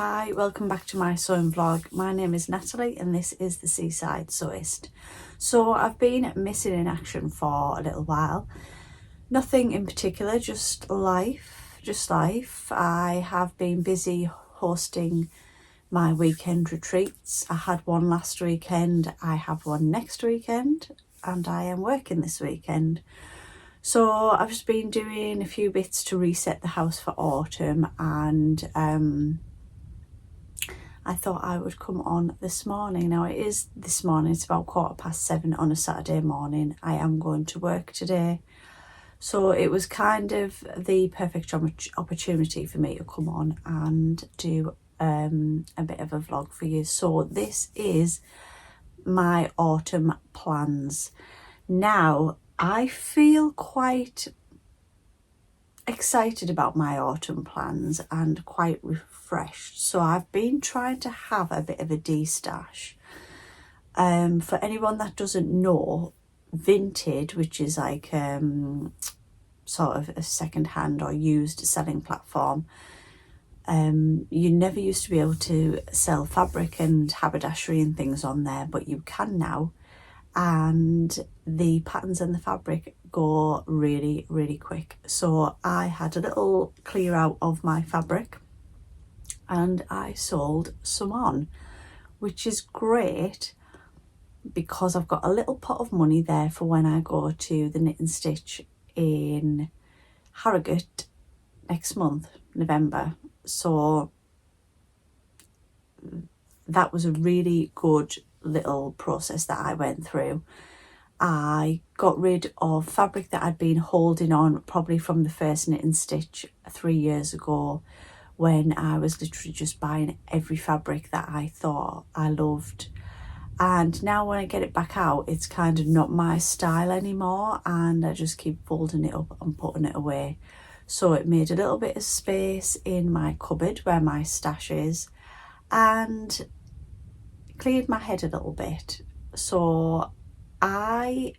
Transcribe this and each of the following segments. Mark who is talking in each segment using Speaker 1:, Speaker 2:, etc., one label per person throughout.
Speaker 1: Hi, welcome back to my sewing vlog. My name is Natalie and this is the Seaside Sewist. So I've been missing in action for a little while. Nothing in particular, just life. I have been busy hosting my weekend retreats. I had one last weekend, I have one next weekend, and I am working this weekend. So I've just been doing a few bits to reset the house for autumn, and I thought I would come on this morning. Now it is this morning, it's about 7:15 on a Saturday morning. I am going to work today. So it was kind of the perfect opportunity for me to come on and do a bit of a vlog for you. So this is my autumn plans. Now I feel quite excited about my autumn plans and quite refreshed. So I've been trying to have a bit of a de-stash. For anyone that doesn't know, Vinted, which is like sort of a second-hand or used selling platform, you never used to be able to sell fabric and haberdashery and things on there, but you can now, and the patterns and the fabric go really quick. So I had a little clear out of my fabric and I sold some on, which is great because I've got a little pot of money there for when I go to the Knit and Stitch in Harrogate next month, November. So that was a really good little process that I went through. I got rid of fabric that I'd been holding on probably from the first Knit and Stitch 3 years ago, when I was literally just buying every fabric that I thought I loved. And now when I get it back out, it's kind of not my style anymore, and I just keep folding it up and putting it away. So it made a little bit of space in my cupboard where my stash is, and cleared my head a little bit. So I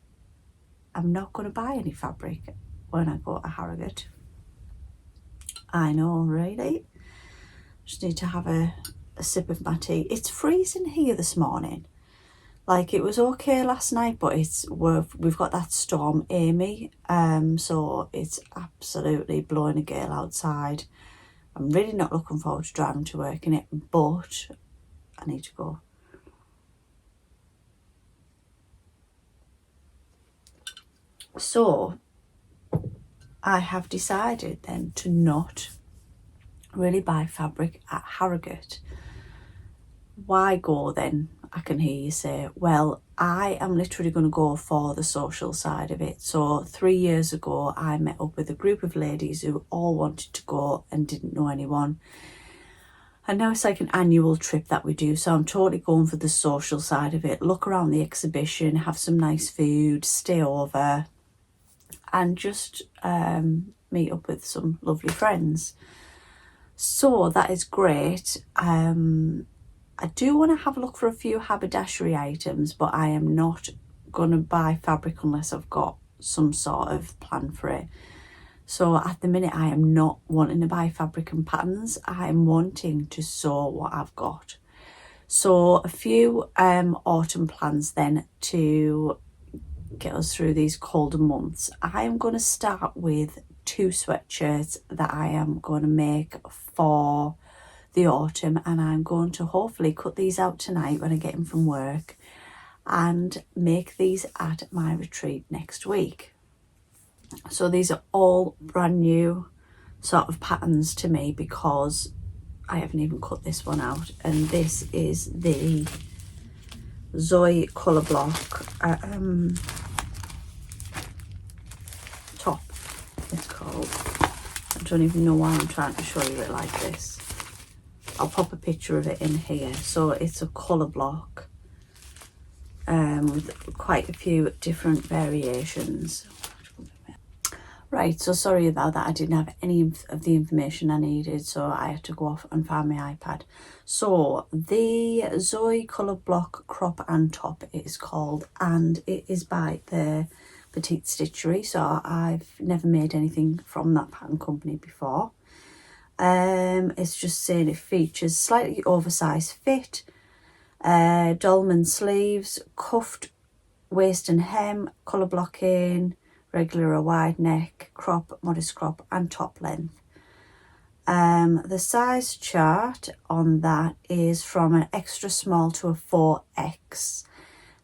Speaker 1: am not going to buy any fabric when I go to Harrogate. I know, really. Just need to have a sip of my tea. It's freezing here this morning. Like, it was okay last night, but we've got that storm Amy, so it's absolutely blowing a gale outside. I'm really not looking forward to driving to work in it, but I need to go. So I have decided then to not really buy fabric at Harrogate. Why go then? I can hear you say. Well, I am literally going to go for the social side of it. So 3 years ago, I met up with a group of ladies who all wanted to go and didn't know anyone. And now it's like an annual trip that we do. So I'm totally going for the social side of it. Look around the exhibition, have some nice food, stay over, and just meet up with some lovely friends. So that is great. I do want to have a look for a few haberdashery items, but I am not going to buy fabric unless I've got some sort of plan for it. So at the minute, I am not wanting to buy fabric and patterns. I am wanting to sew what I've got. So a few autumn plans then to get us through these colder months. I am going to start with 2 sweatshirts that I am going to make for the autumn, and I'm going to hopefully cut these out tonight when I get in from work and make these at my retreat next week. So these are all brand new sort of patterns to me because I haven't even cut this one out, and this is the Xoe Colorblock top, it's called. I don't even know why I'm trying to show you it like this. I'll pop a picture of it in here. So it's a Colorblock with quite a few different variations. Right, so sorry about that. I didn't have any of the information I needed, so I had to go off and find my iPad. So the Xoe Colorblock crop and top, it is called, and it is by the Petite Stitchery. So I've never made anything from that pattern company before. It's just saying it features slightly oversized fit, dolman sleeves, cuffed waist and hem, colour blocking, regular or wide neck, crop, modest crop and top length. The size chart on that is from an extra small to a 4X.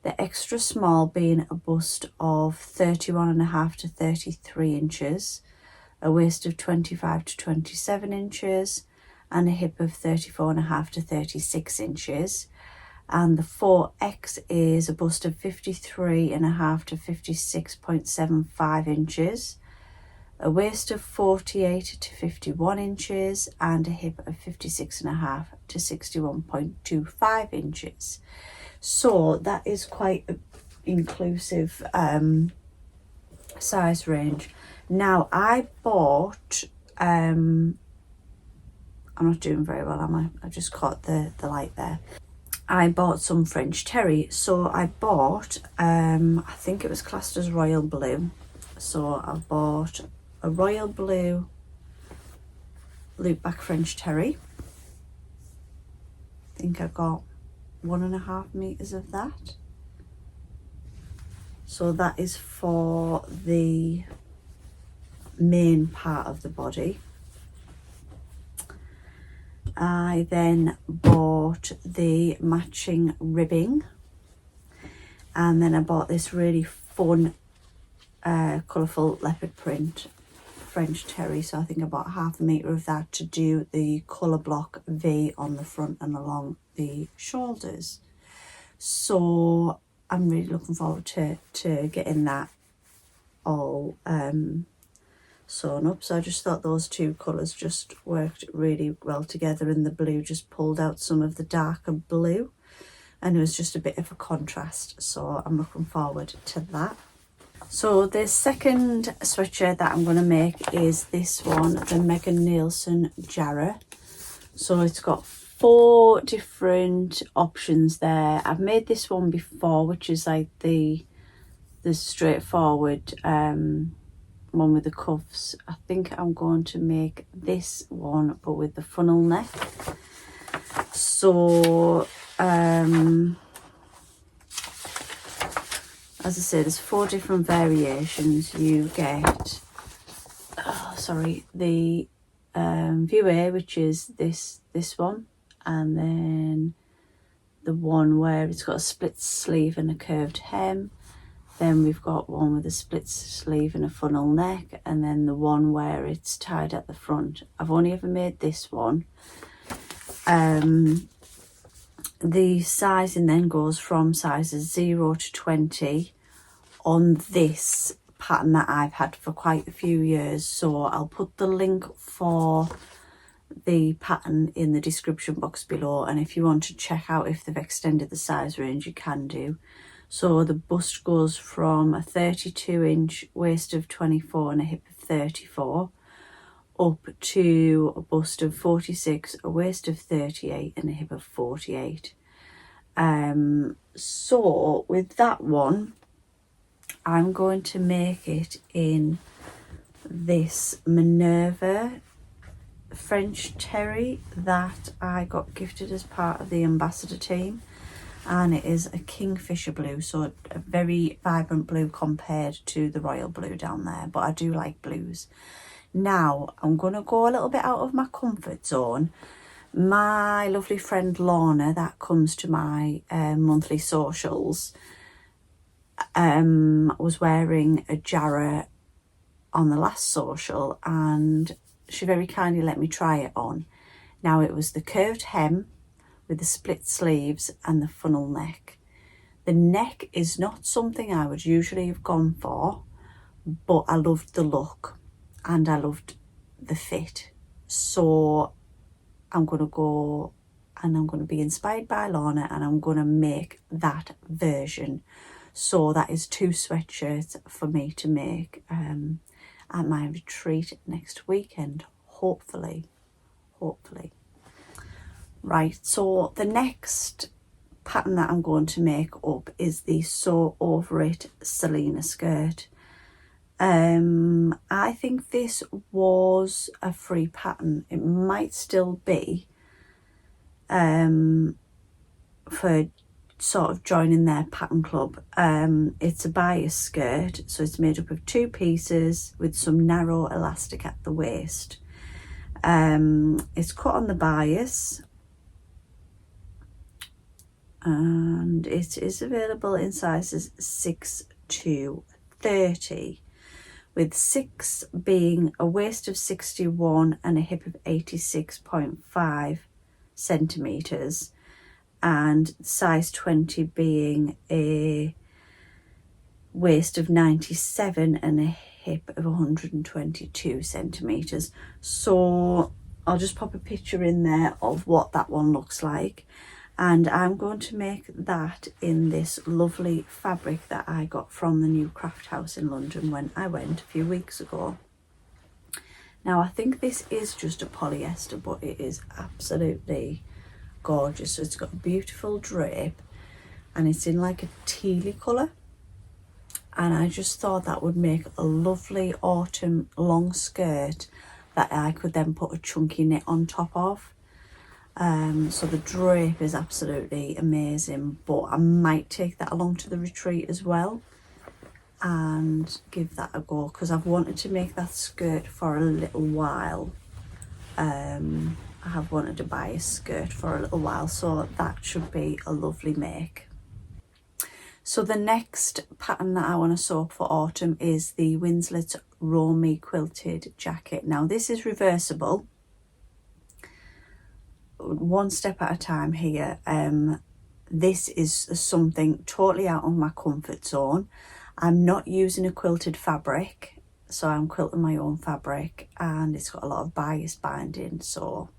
Speaker 1: The extra small being a bust of 31.5 to 33 inches, a waist of 25 to 27 inches, and a hip of 34.5 to 36 inches. And the 4X is a bust of 53.5 to 56.75 inches, a waist of 48 to 51 inches, and a hip of 56.5 to 61.25 inches. So that is quite an inclusive size range. Now I bought, I'm not doing very well, am I? I just caught the light there. I bought some French terry. So I bought, I think it was classed as royal blue. So I bought a royal blue loop back French terry. I think I got 1.5 meters of that. So that is for the main part of the body. I then bought the matching ribbing, and then I bought this really fun colourful leopard print French terry. So I think I bought 1/2 meter of that to do the Colorblock V on the front and along the shoulders. So I'm really looking forward to getting that all sewn up. So I just thought those two colours just worked really well together, and the blue just pulled out some of the darker blue, and it was just a bit of a contrast. So I'm looking forward to that. So the second sweatshirt that I'm going to make is this one, the Megan Nielsen Jarrah. So it's got 4 different options there. I've made this one before, which is like the straightforward one with the cuffs. I think I'm going to make this one but with the funnel neck. So as I say, there's 4 different variations. You get the view A, which is this one, and then the one where it's got a split sleeve and a curved hem. Then we've got one with a split sleeve and a funnel neck, and then the one where it's tied at the front. I've only ever made this one. The sizing then goes from sizes 0 to 20 on this pattern that I've had for quite a few years. So I'll put the link for the pattern in the description box below, and if you want to check out if they've extended the size range, you can do. So the bust goes from a 32-inch waist of 24 and a hip of 34 up to a bust of 46, a waist of 38 and a hip of 48. So with that one, I'm going to make it in this Minerva French terry that I got gifted as part of the ambassador team, and it is a kingfisher blue, so a very vibrant blue compared to the royal blue down there, but I do like blues. Now I'm going to go a little bit out of my comfort zone. My lovely friend Lorna, that comes to my monthly socials, was wearing a Jarrah on the last social, and she very kindly let me try it on. Now it was the curved hem with the split sleeves and the funnel neck. The neck is not something I would usually have gone for, but I loved the look and I loved the fit. So I'm going to go and I'm going to be inspired by Lorna, and I'm going to make that version. So that is 2 sweatshirts for me to make at my retreat next weekend, hopefully. Right, so the next pattern that I'm going to make up is the Sew Over It Selena skirt. I think this was a free pattern. It might still be for sort of joining their pattern club. It's a bias skirt, so it's made up of 2 pieces with some narrow elastic at the waist. It's cut on the bias, and it is available in sizes 6 to 30, with 6 being a waist of 61 and a hip of 86.5 centimeters, and size 20 being a waist of 97 and a hip of 122 centimeters. So I'll just pop a picture in there of what that one looks like, and I'm going to make that in this lovely fabric that I got from the new craft house in London when I went a few weeks ago. Now I think this is just a polyester, but it is absolutely gorgeous. So it's got a beautiful drape and it's in like a tealy colour, and I just thought that would make a lovely autumn long skirt that I could then put a chunky knit on top of. So the drape is absolutely amazing, but I might take that along to the retreat as well and give that a go, because I've wanted to make that skirt for a little while. I have wanted to buy a skirt for a little while, so that should be a lovely make. So the next pattern that I want to sew up for autumn is the Winslet Romy quilted jacket. Now this is reversible, one step at a time here. This is something totally out of my comfort zone. I'm not using a quilted fabric, so I'm quilting my own fabric, and it's got a lot of bias binding. So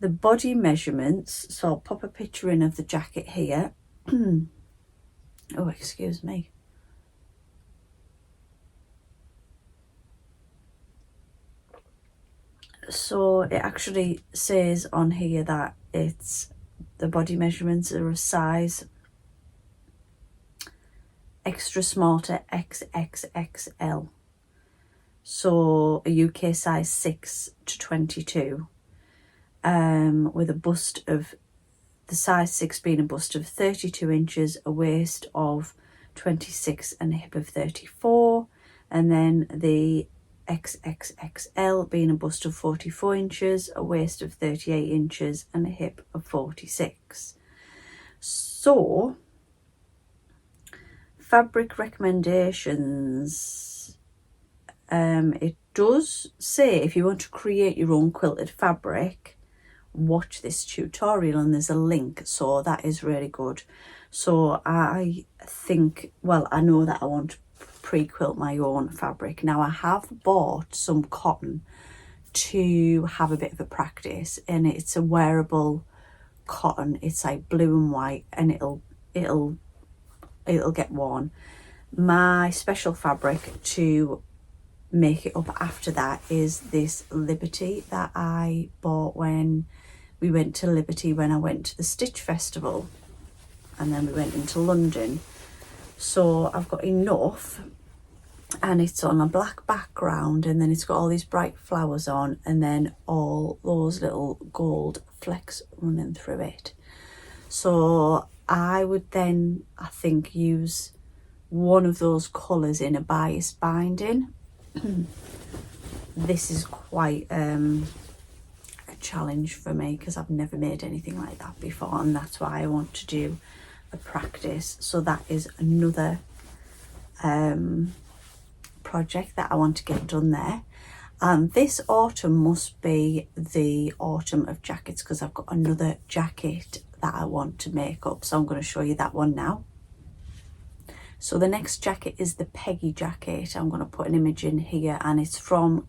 Speaker 1: the body measurements, so I'll pop a picture in of the jacket here. Oh, excuse me. So it actually says on here that it's the body measurements are a size extra small to XXXL, so a UK size 6 to 22, with a bust of the size 6 being a bust of 32 inches, a waist of 26 and a hip of 34, and then the XXXL being a bust of 44 inches, a waist of 38 inches and a hip of 46. So fabric recommendations, it does say if you want to create your own quilted fabric, watch this tutorial, and there's a link, so that is really good. So I think, well, I know that I want to pre-quilt my own fabric. Now I have bought some cotton to have a bit of a practice, and it's a wearable cotton. It's like blue and white, and it'll get worn. My special fabric to make it up after that is this Liberty that I bought when we went to Liberty, when I went to the Stitch Festival, and then we went into London. So I've got enough, and it's on a black background, and then it's got all these bright flowers on, and then all those little gold flecks running through it. So I would then, I think, use one of those colours in a bias binding. This is quite a challenge for me because I've never made anything like that before, and that's why I want to do a practice. So that is another project that I want to get done there. And this autumn must be the autumn of jackets, because I've got another jacket that I want to make up, so I'm going to show you that one now. So the next jacket is the Peggy jacket. I'm going to put an image in here, and it's from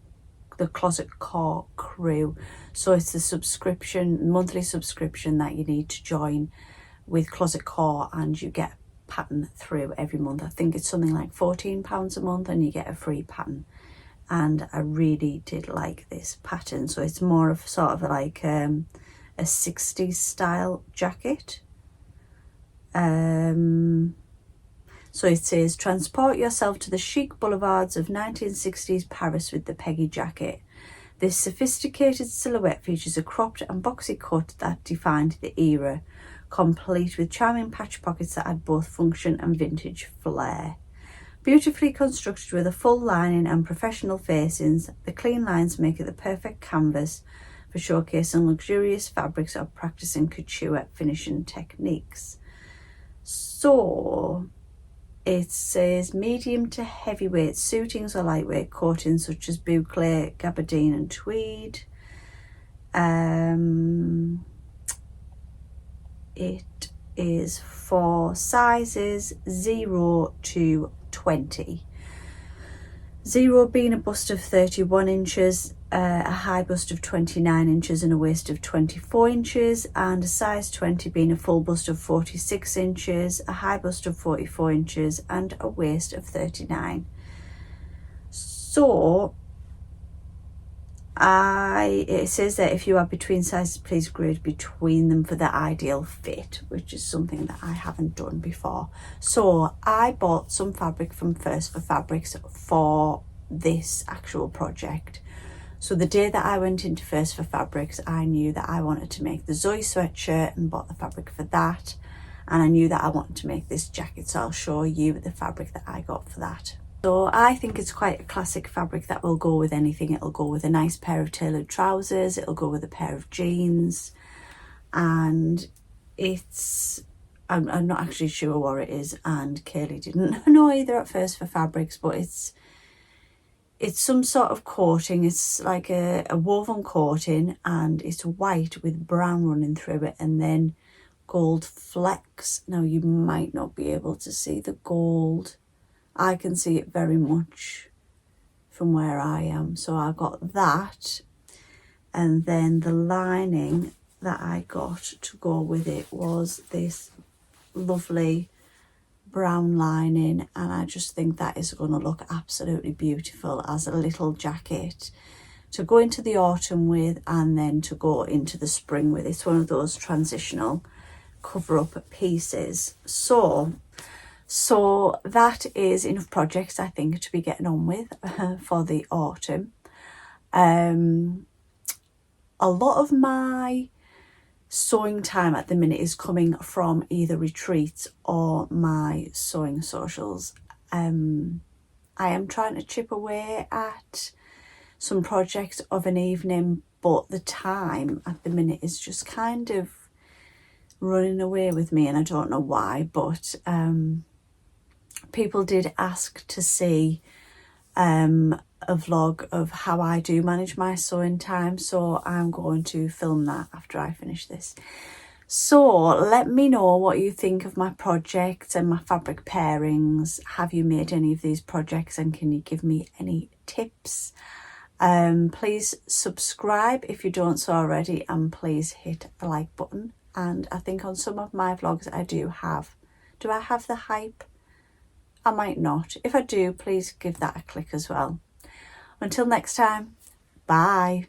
Speaker 1: the Closet Core crew. So it's the subscription, monthly subscription that you need to join with Closet Core, and you get a pattern through every month. I think it's something like £14 a month, and you get a free pattern. And I really did like this pattern. So it's more of sort of like a 60s style jacket. So So it says, transport yourself to the chic boulevards of 1960s Paris with the Peggy jacket. This sophisticated silhouette features a cropped and boxy cut that defined the era, complete with charming patch pockets that add both function and vintage flair. Beautifully constructed with a full lining and professional facings, the clean lines make it the perfect canvas for showcasing luxurious fabrics or practicing couture finishing techniques. So it says medium to heavyweight suitings or lightweight coatings such as boucle, gabardine and tweed. It is for sizes 0 to 20. 0 being a bust of 31 inches, a high bust of 29 inches and a waist of 24 inches, and a size 20 being a full bust of 46 inches, a high bust of 44 inches and a waist of 39. So it says that if you are between sizes, please grade between them for the ideal fit, which is something that I haven't done before. So I bought some fabric from First for Fabrics for this actual project. So the day that I went into First for Fabrics, I knew that I wanted to make the Xoe sweatshirt and bought the fabric for that, and I knew that I wanted to make this jacket, so I'll show you the fabric that I got for that. So I think it's quite a classic fabric that will go with anything. It'll go with a nice pair of tailored trousers, it'll go with a pair of jeans, and I'm not actually sure what it is, and Kaylee didn't know either at First for Fabrics, but it's some sort of coating. It's like a woven coating, and it's white with brown running through it and then gold flecks. Now you might not be able to see the gold. I can see it very much from where I am. So I got that, and then the lining that I got to go with it was this lovely brown lining, and I just think that is going to look absolutely beautiful as a little jacket to go into the autumn with and then to go into the spring with. It's one of those transitional cover up pieces. So that is enough projects, I think, to be getting on with for the autumn. A lot of my sewing time at the minute is coming from either retreats or my sewing socials. I am trying to chip away at some projects of an evening, but the time at the minute is just kind of running away with me, and I don't know why, but people did ask to see a vlog of how I do manage my sewing time, so I'm going to film that after I finish this. So let me know what you think of my projects and my fabric pairings. Have you made any of these projects, and can you give me any tips? Please subscribe if you don't so already, and please hit the like button. And I think on some of my vlogs I do I have the hype? I might not. If I do, please give that a click as well. Until next time, bye.